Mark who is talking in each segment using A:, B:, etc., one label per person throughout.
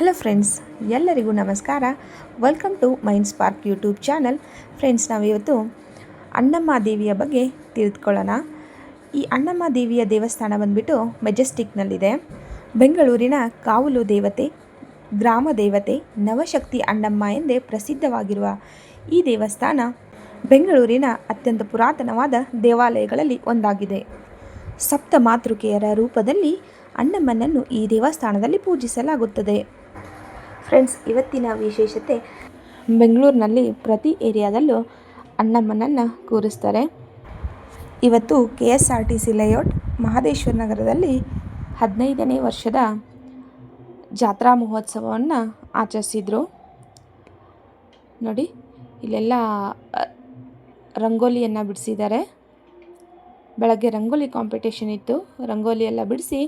A: Hello friends, ಎಲ್ಲರಿಗೂ ನಮಸ್ಕಾರ. Welcome to Mind Spark YouTube channel. Friends, ನಾವಿವತ್ತು ಅಣ್ಣಮ್ಮ ದೇವಿಯ ಬಗ್ಗೆ ತಿಳಿದುಕೊಳ್ಳೋಣ. ಈ ಅಣ್ಣಮ್ಮ ದೇವಿಯ ದೇವಸ್ಥಾನ ಬಂದುಬಿಟ್ಟು ಮೆಜೆಸ್ಟಿಕ್ನಲ್ಲಿದೆ. ಬೆಂಗಳೂರಿನ ಕಾವಲು ದೇವತೆ, ಗ್ರಾಮ ದೇವತೆ, ನವಶಕ್ತಿ ಅಣ್ಣಮ್ಮ ಎಂದೇ ಪ್ರಸಿದ್ಧವಾಗಿರುವ ಈ ದೇವಸ್ಥಾನ ಬೆಂಗಳೂರಿನ ಅತ್ಯಂತ ಪುರಾತನವಾದ ದೇವಾಲಯಗಳಲ್ಲಿ ಒಂದಾಗಿದೆ. ಸಪ್ತ ಮಾತೃಕೆಯರ ರೂಪದಲ್ಲಿ ಅಣ್ಣಮ್ಮನನ್ನು ಈ ದೇವಸ್ಥಾನದಲ್ಲಿ ಪೂಜಿಸಲಾಗುತ್ತದೆ. ಫ್ರೆಂಡ್ಸ್, ಇವತ್ತಿನ ವಿಶೇಷತೆ, ಬೆಂಗಳೂರಿನಲ್ಲಿ ಪ್ರತಿ ಏರಿಯಾದಲ್ಲೂ ಅಣ್ಣಮ್ಮನನ್ನು ಕೂರಿಸ್ತಾರೆ. ಇವತ್ತು KSRTC ಲೇಔಟ್ ಮಹದೇಶ್ವರ ನಗರದಲ್ಲಿ 15ನೇ ವರ್ಷದ ಜಾತ್ರಾ ಮಹೋತ್ಸವವನ್ನು ಆಚರಿಸಿದರು. ನೋಡಿ, ಇಲ್ಲೆಲ್ಲ ರಂಗೋಲಿಯನ್ನು ಬಿಡಿಸಿದ್ದಾರೆ. ಬೆಳಗ್ಗೆ ರಂಗೋಲಿ ಕಾಂಪಿಟೇಷನ್ ಇತ್ತು. ರಂಗೋಲಿ ಎಲ್ಲ ಬಿಡಿಸಿ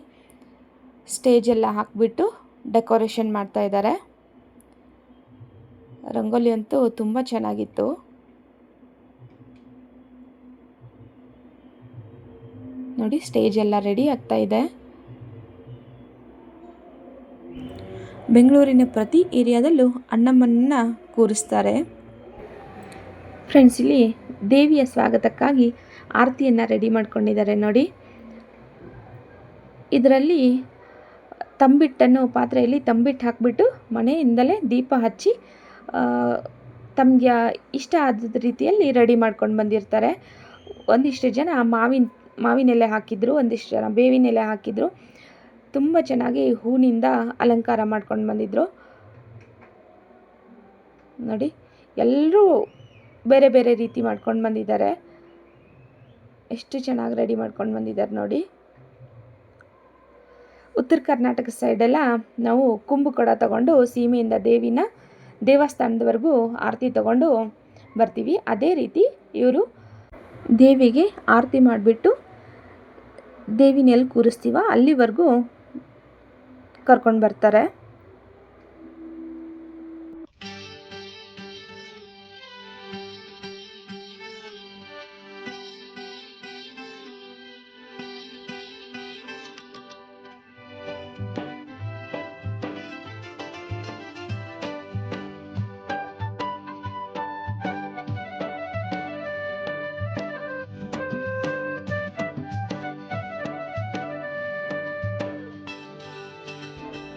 A: ಸ್ಟೇಜೆಲ್ಲ ಹಾಕಿಬಿಟ್ಟು ಡೆಕೋರೇಷನ್ ಮಾಡ್ತಾ ಇದ್ದಾರೆ. ರಂಗೋಲಿ ಅಂತೂ ತುಂಬ ಚೆನ್ನಾಗಿತ್ತು. ನೋಡಿ, ಸ್ಟೇಜ್ ಎಲ್ಲ ರೆಡಿ ಆಗ್ತಾ ಇದೆ. ಬೆಂಗಳೂರಿನ ಪ್ರತಿ ಏರಿಯಾದಲ್ಲೂ ಅಣ್ಣಮ್ಮನನ್ನ ಕೂರಿಸ್ತಾರೆ. ಫ್ರೆಂಡ್ಸ್, ಇಲ್ಲಿ ದೇವಿಯ ಸ್ವಾಗತಕ್ಕಾಗಿ ಆರತಿಯನ್ನು ರೆಡಿ ಮಾಡ್ಕೊಂಡಿದ್ದಾರೆ. ನೋಡಿ, ಇದರಲ್ಲಿ ಪಾತ್ರೆಯಲ್ಲಿ ತಂಬಿಟ್ಟು ಹಾಕಿಬಿಟ್ಟು ಮನೆಯಿಂದಲೇ ದೀಪ ಹಚ್ಚಿ ತಮಗೆ ಇಷ್ಟ ಆದ ರೀತಿಯಲ್ಲಿ ರೆಡಿ ಮಾಡ್ಕೊಂಡು ಬಂದಿರ್ತಾರೆ. ಒಂದಿಷ್ಟು ಜನ ಮಾವಿನ ಎಲೆ ಹಾಕಿದ್ರು, ಒಂದಿಷ್ಟು ಜನ ಬೇವಿನ ಎಲೆ ಹಾಕಿದ್ರು. ತುಂಬ ಚೆನ್ನಾಗಿ ಹೂವಿನಿಂದ ಅಲಂಕಾರ ಮಾಡ್ಕೊಂಡು ಬಂದಿದ್ರು. ನೋಡಿ, ಎಲ್ಲರೂ ಬೇರೆ ಬೇರೆ ರೀತಿ ಮಾಡ್ಕೊಂಡು ಬಂದಿದ್ದಾರೆ. ಎಷ್ಟು ಚೆನ್ನಾಗಿ ರೆಡಿ ಮಾಡ್ಕೊಂಡು ಬಂದಿದ್ದಾರೆ ನೋಡಿ. ಉತ್ತರ ಕರ್ನಾಟಕ ಸೈಡೆಲ್ಲ ನಾವು ಕುಂಭ ಕೊಡ ತಗೊಂಡು ಸೀಮೆಯಿಂದ ದೇವಸ್ಥಾನದವರೆಗೂ ಆರತಿ ತಗೊಂಡು ಬರ್ತೀವಿ. ಅದೇ ರೀತಿ ಇವರು ದೇವಿಗೆ ಆರತಿ ಮಾಡಿಬಿಟ್ಟು ದೇವಿನ ಎಲ್ಲಿ ಕೂರಿಸ್ತೀವ ಅಲ್ಲಿವರೆಗೂ ಕರ್ಕೊಂಡು ಬರ್ತಾರೆ.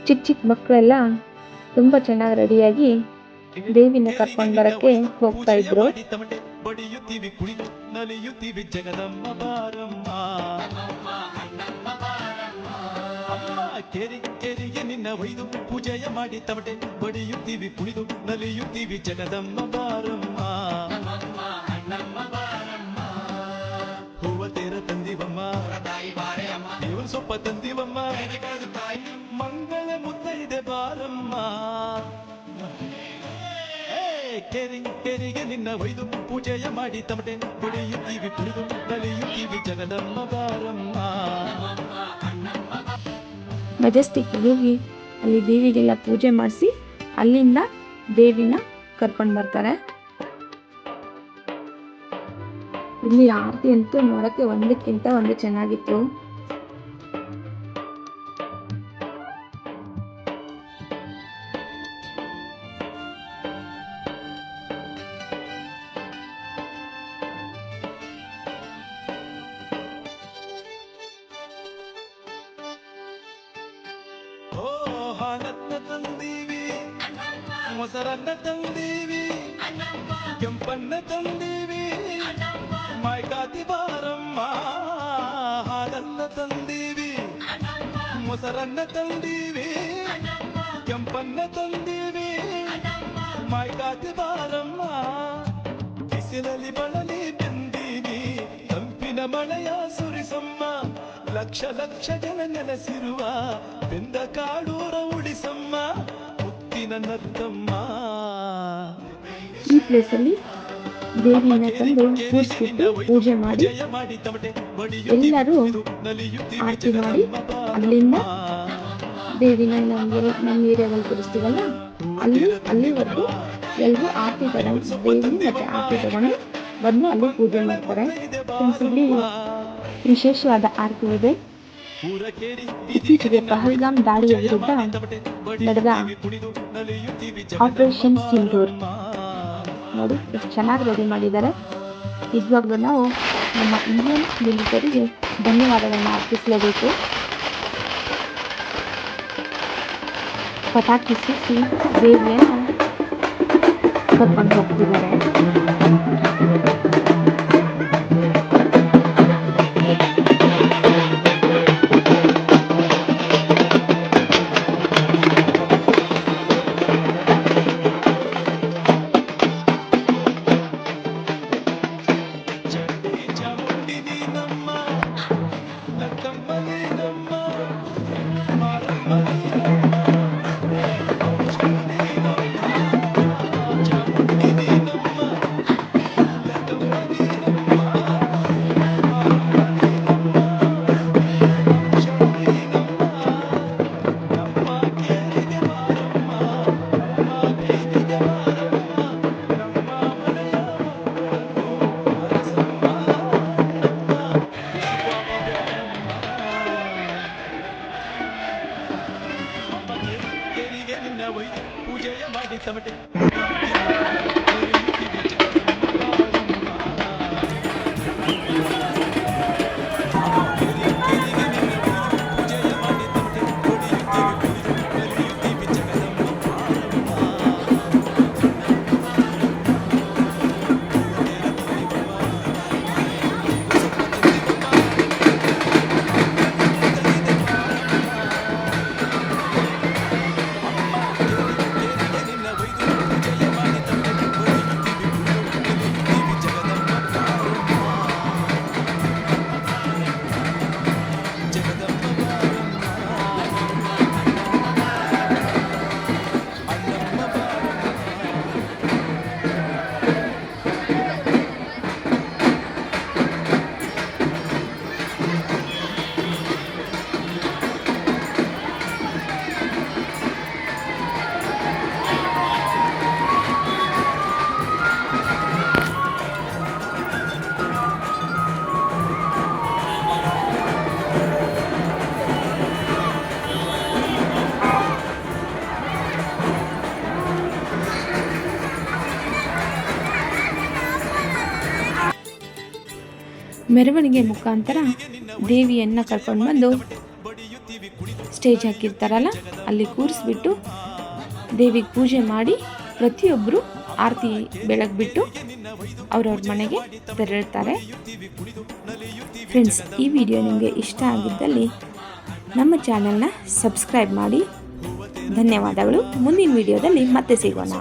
A: ಚಿಕ್ಕ ಚಿಕ್ಕ ಮಕ್ಕಳೆಲ್ಲ ತುಂಬ ಚೆನ್ನಾಗಿ ರೆಡಿಯಾಗಿ ದೇವಿನ ಕರ್ಕೊಂಡು ಬರೋಕ್ಕೆ ಹೋಗ್ತಾ ಇದ್ರು.
B: ಕೆರಿಗೆ ನಿನ್ನ ಒಯ್ದು ಪೂಜೆಯ ಮಾಡಿ ತಮಟೆ ಬಡಿಯುತ್ತೀವಿ ಕುಣಿದು ನಲಿಯುತ್ತೀವಿ ಜಗದಮ್ಮ ಬಾರಮ್ಮ. ಹೂವ ತೇರ ತಂದಿವಮ್ಮ, ದೇವರ ಸೊಪ್ಪ ತಂದಿವಮ್ಮ, ಮಂಗಳ ಮುತ್ತೈದೆ ಬಾರಮ್ಮ. ಕೆರಿಗೆ ನಿನ್ನ ಒಯ್ದು ಪೂಜೆಯ ಮಾಡಿ ತಮಟೆ ಬಡಿಯುತ್ತೀವಿ ಕುಣಿದು ನಲಿಯುತ್ತೀವಿ ಜಗದಮ್ಮ ಬಾರಮ್ಮ.
A: ಮೆಜೆಸ್ಟಿಕ್ ಹೋಗಿ ಅಲ್ಲಿ ದೇವಿಗೆಲ್ಲ ಪೂಜೆ ಮಾಡಿಸಿ ಅಲ್ಲಿಂದ ದೇವಿನ ಕರ್ಕೊಂಡು ಬರ್ತಾರೆ. ಇಲ್ಲಿ ಆರತಿ ಅಂತೂ ನೋಡೋಕ್ಕೆ ಒಂದಕ್ಕಿಂತ ಒಂದು ಚೆನ್ನಾಗಿತ್ತು.
B: ಹಾಲನ್ನ ತಂದೀವಿ, ಮೊಸರನ್ನ ತಂದೀವಿ, ಕೆಂಪನ್ನ ತಂದೀವಿ, ಮಾಯ್ಕಾತಿ ಬಾರಮ್ಮ. ಹಾಲನ್ನ ತಂದೀವಿ, ಮೊಸರನ್ನ ತಂದೀವಿ, ಕೆಂಪನ್ನ ತಂದೀವಿ, ಮಾಯ್ಕಾತಿ ಬಾರಮ್ಮ. ಬಿಸಿಲಲ್ಲಿ ಬಳಲಿ ಬಂದೀವಿ, ತಂಪಿನ ಮಳೆಯ ಸುರಿಸಮ್ಮ. ಲಕ್ಷ ಲಕ್ಷ ಜನ ನೆಲೆಸಿರುವ ಬೆಂದ ಕಾಡೂರ ಉಳಿಸಮ್ಮ, ಮುತ್ತಿನ ನತ್ತಮ್ಮ.
A: ಈ ಪ್ಲೇಸಲ್ಲಿ ದೇವಿನ ತಂದು ಕೂರಿಸ್ಬಿಟ್ಟು ಪೂಜೆ ಮಾಡಿ ಎಲ್ಲರೂ ಆರತಿ ಮಾಡಿ ಅಲ್ಲಿಂದ ದೇವಿನ ನಮ್ಮ ಏರಿಯಾದಲ್ಲಿ ಕೂರಿಸ್ತೀವಲ್ಲ ಅಲ್ಲಿವರೆಗೂ ಎಲ್ಲರೂ ಆರತಿ ತಗೊಂಡು ದೇವಿ ಮತ್ತು ಆರತಿ ತಗೊಂಡು ಬಂದು ಅಲ್ಲಿ ಪೂಜೆ ಮಾಡ್ತಾರೆ. ಇಲ್ಲಿ ವಿಶೇಷವಾದ ಆರತಿ ಇದೆ. ಇತ್ತೀಚೆಗೆ ಪಹಲ್ಗಾಮ್ ದಾಳಿಯ ವಿರುದ್ಧ ನಡೆದ ಆಪರೇಷನ್ ಸಿಂಧೂರ್ ನೋಡಿ ಎಷ್ಟು ಚೆನ್ನಾಗಿ ರೆಡಿ ಮಾಡಿದ್ದಾರೆ. ನಿಜವಾಗ್ಲೂ ನಾವು ನಮ್ಮ ಇಂಡಿಯನ್ ಮಿಲಿಟರಿಗೆ ಧನ್ಯವಾದಗಳನ್ನ ಅರ್ಪಿಸಲೇಬೇಕು. ಪಟಾಕಿ ಸಿಕ್ಕಿ ದೇವಿಯನ್ನು ಕರ್ಕೊಂಡು ಹೋಗ್ತಿದ್ದಾರೆ.
B: ಪೂಜೆಯ ಮಾಡಿ ತಮಟೆ
A: ಮೆರವಣಿಗೆ ಮುಖಾಂತರ ದೇವಿಯನ್ನು ಕರ್ಕೊಂಡು ಬಂದು ಸ್ಟೇಜ್ ಹಾಕಿರ್ತಾರಲ್ಲ ಅಲ್ಲಿ ಕೂರಿಸ್ಬಿಟ್ಟು ದೇವಿಗೆ ಪೂಜೆ ಮಾಡಿ ಪ್ರತಿಯೊಬ್ಬರು ಆರತಿ ಬೆಳಗ್ಬಿಟ್ಟು ಅವ್ರವ್ರ ಮನೆಗೆ ತೆರಳುತ್ತಾರೆ. ಫ್ರೆಂಡ್ಸ್, ಈ ವಿಡಿಯೋ ನಿಮಗೆ ಇಷ್ಟ ಆಗಿದ್ದಲ್ಲಿ ನಮ್ಮ ಚಾನಲ್ನ ಸಬ್ಸ್ಕ್ರೈಬ್ ಮಾಡಿ. ಧನ್ಯವಾದಗಳು. ಮುಂದಿನ ವಿಡಿಯೋದಲ್ಲಿ ಮತ್ತೆ ಸಿಗೋಣ.